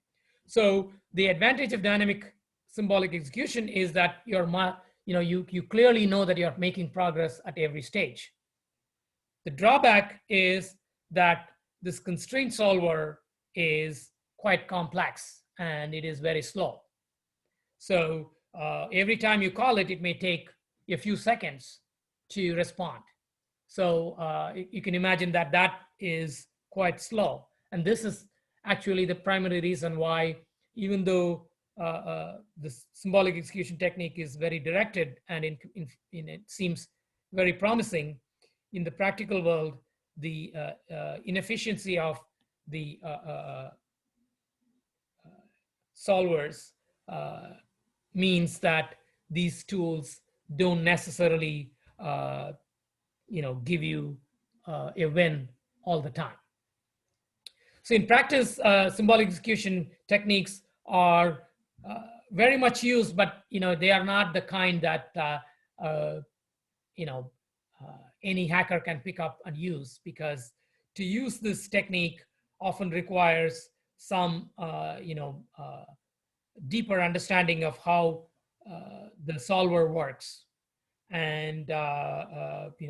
so the advantage of dynamic symbolic execution is that you clearly know that you're making progress at every stage. The drawback is that this constraint solver is quite complex and it is very slow. So every time you call it, it may take a few seconds to respond. So you can imagine that that is quite slow. And this is actually the primary reason why, even though the symbolic execution technique is very directed and it seems very promising, in the practical world, the inefficiency of the solvers means that these tools don't necessarily give you a win all the time. So in practice, symbolic execution techniques are very much used, but they are not the kind that any hacker can pick up and use, because to use this technique often requires some deeper understanding of how the solver works. And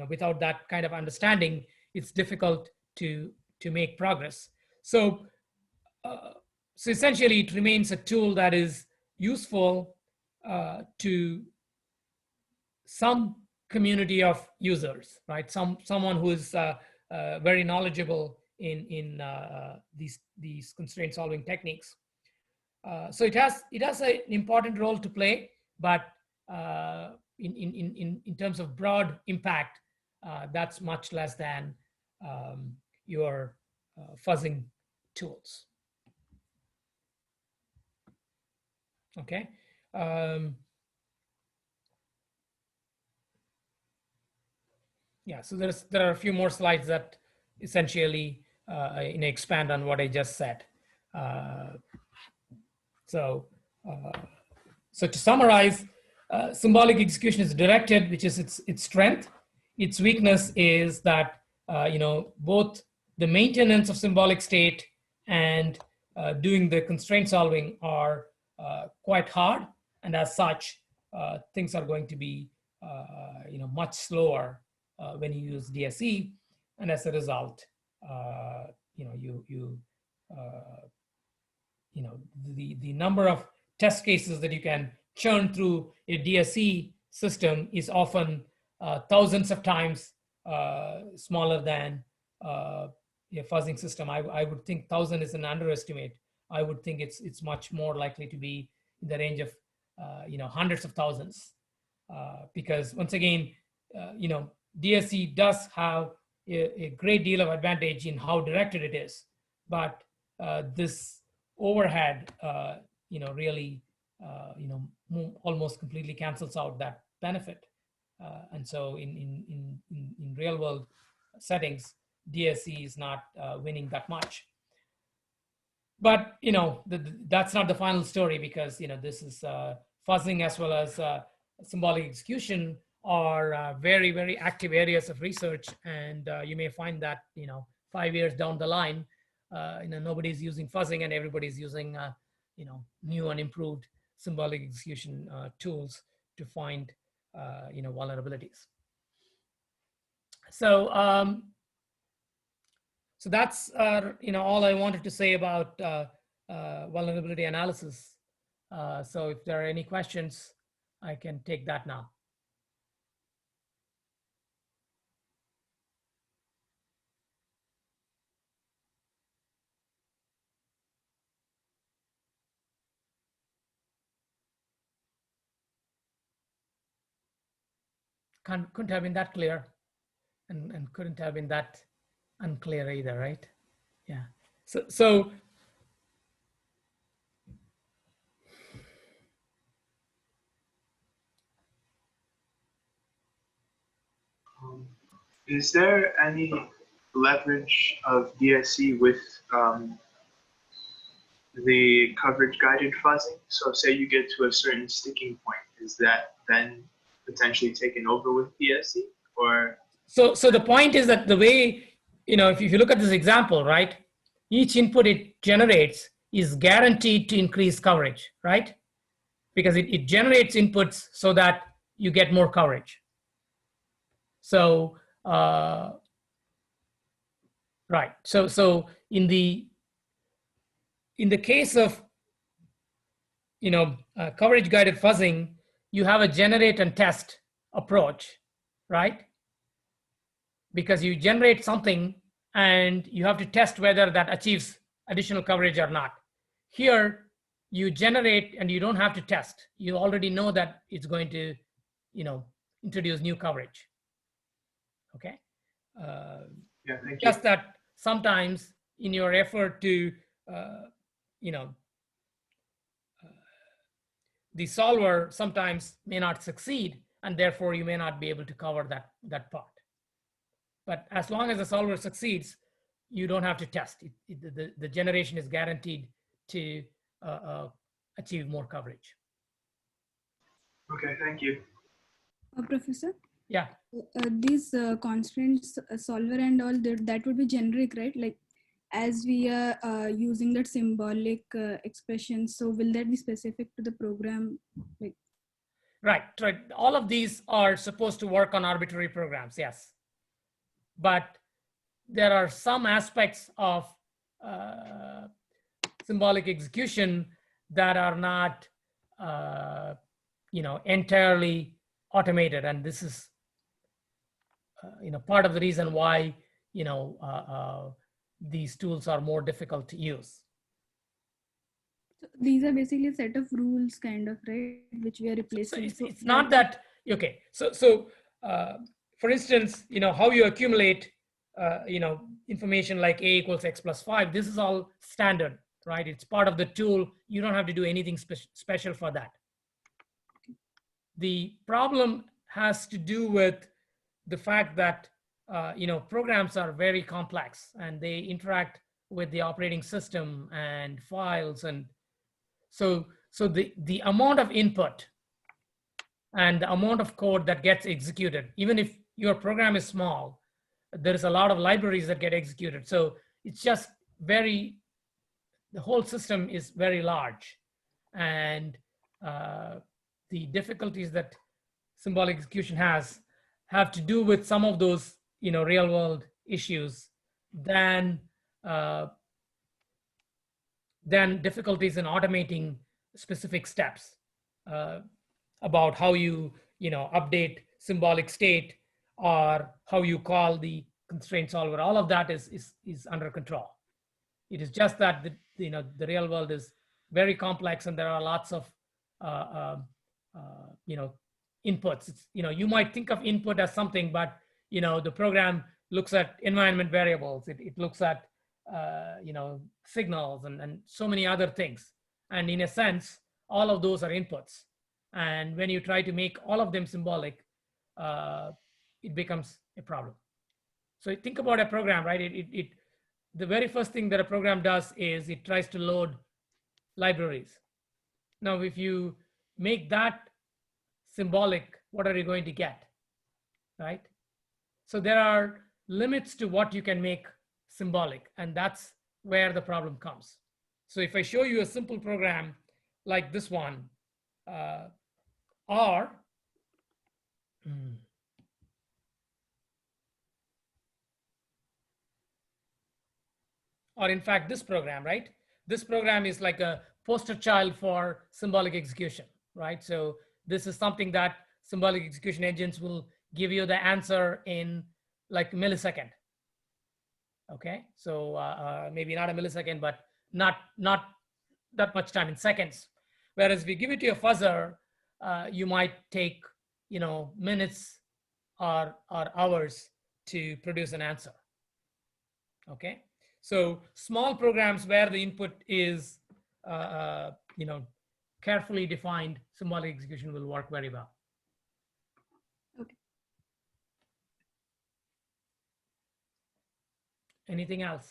without that kind of understanding, it's difficult to make progress. So essentially, it remains a tool that is useful to some community of users, right? Someone who is very knowledgeable in these constraint solving techniques. So it has an important role to play, but in terms of broad impact, that's much less than your fuzzing tools. Okay. Yeah, so there are a few more slides that essentially expand on what I just said. So to summarize, symbolic execution is directed, which is its strength. Its weakness is that both the maintenance of symbolic state and doing the constraint solving are quite hard, and as such, things are going to be much slower when you use DSE, and as a result, the number of test cases that you can churn through a DSE system is often thousands of times smaller than a fuzzing system. I would think 1,000 is an underestimate. I would think it's much more likely to be in the range of hundreds of thousands, because once again, DSE does have a great deal of advantage in how directed it is, but this overhead, really, almost completely cancels out that benefit. And so in real world settings, DSC is not winning that much. But that's not the final story, because this is fuzzing as well as symbolic execution are very, very active areas of research, and you may find that 5 years down the line, nobody's using fuzzing and everybody's using new and improved symbolic execution tools to find vulnerabilities. So that's all I wanted to say about vulnerability analysis. So if there are any questions, I can take that now. Couldn't have been that clear, and couldn't have been that unclear either, right? Yeah. So is there any leverage of DSC with the coverage guided fuzzing? So say you get to a certain sticking point, is that then potentially taken over with DSC, or? So the point is that the way, if you look at this example, right, each input it generates is guaranteed to increase coverage, right? Because it generates inputs so that you get more coverage. So, right. So in the case of, coverage guided fuzzing, you have a generate and test approach, right? Because you generate something and you have to test whether that achieves additional coverage or not. Here, you generate and you don't have to test. You already know that it's going to, introduce new coverage. Okay. Yeah, thank you. Just that sometimes in your effort to, the solver sometimes may not succeed, and therefore you may not be able to cover that part. But as long as the solver succeeds, you don't have to test. The generation is guaranteed to achieve more coverage. Okay, thank you. Professor? Yeah. These constraints solver and all that would be generic, right? Like as we are using that symbolic expression, so will that be specific to the program? Like, right. All of these are supposed to work on arbitrary programs, yes. But there are some aspects of symbolic execution that are not, entirely automated, and this is, part of the reason why, these tools are more difficult to use. so these are basically a set of rules, kind of, right, which we are replacing. So it's not that, okay. So for instance, how you accumulate, information like A equals X plus 5, this is all standard, right? It's part of the tool. You don't have to do anything special for that. The problem has to do with the fact that, programs are very complex and they interact with the operating system and files. And so the amount of input and the amount of code that gets executed, even if your program is small, there is a lot of libraries that get executed. So it's just the whole system is very large. And the difficulties that symbolic execution have to do with some of those, real world issues than difficulties in automating specific steps about how you, update symbolic state or how you call the constraint solver. All of that is under control. It is just that the real world is very complex and there are lots of inputs. It's, you might think of input as something, but the program looks at environment variables. It looks at signals and so many other things. And in a sense, all of those are inputs. And when you try to make all of them symbolic, it becomes a problem. So think about a program, right? The very first thing that a program does is it tries to load libraries. Now, if you make that symbolic, what are you going to get, right? So there are limits to what you can make symbolic, and that's where the problem comes. So if I show you a simple program like this one, or in fact this program, right? This program is like a poster child for symbolic execution, right? So this is something that symbolic execution engines will give you the answer in like a millisecond. Okay, so maybe not a millisecond, but not that much time, in seconds. Whereas if we give it to a fuzzer, you might take minutes or hours to produce an answer. Okay, so small programs where the input is carefully defined, symbolic execution will work very well. Okay. Anything else?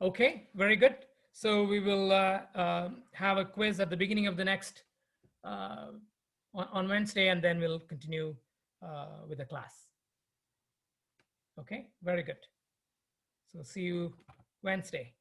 Okay, very good. So we will have a quiz at the beginning of the next on Wednesday, and then we'll continue with the class. Okay, very good. So see you Wednesday.